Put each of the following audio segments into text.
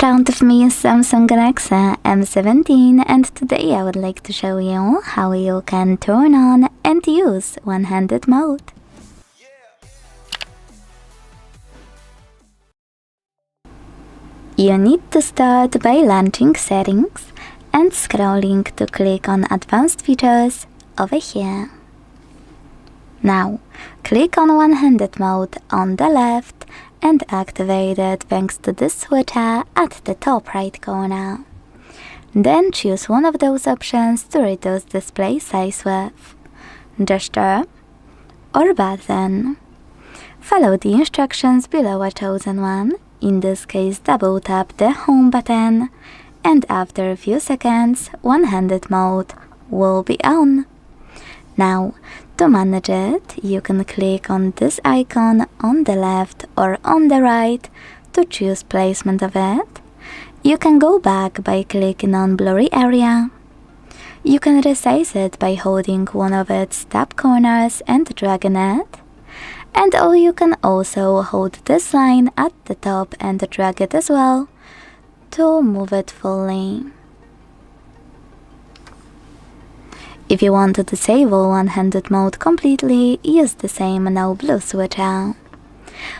front of me is Samsung Galaxy M17, and today I would like to show you how you can turn on and use one-handed mode. You need to start by launching settings and scrolling to click on advanced features over here. Now, click on one-handed mode on the left and activate it thanks to this switcher at the top right corner. Then choose one of those options to reduce display size with gesture or button. Follow the instructions below a chosen one, in this case double tap the home button, and after a few seconds one-handed mode will be on. Now, to manage it, you can click on this icon on the left or on the right to choose placement of it. You can go back by clicking on blurry area. You can resize it by holding one of its top corners and dragging it. Or you can also hold this line at the top and drag it as well to move it fully. If you want to disable one-handed mode completely, use the same now blue switcher.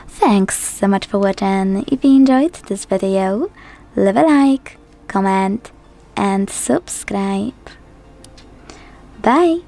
Thanks so much for watching. If you enjoyed this video, leave a like, comment and subscribe. Bye!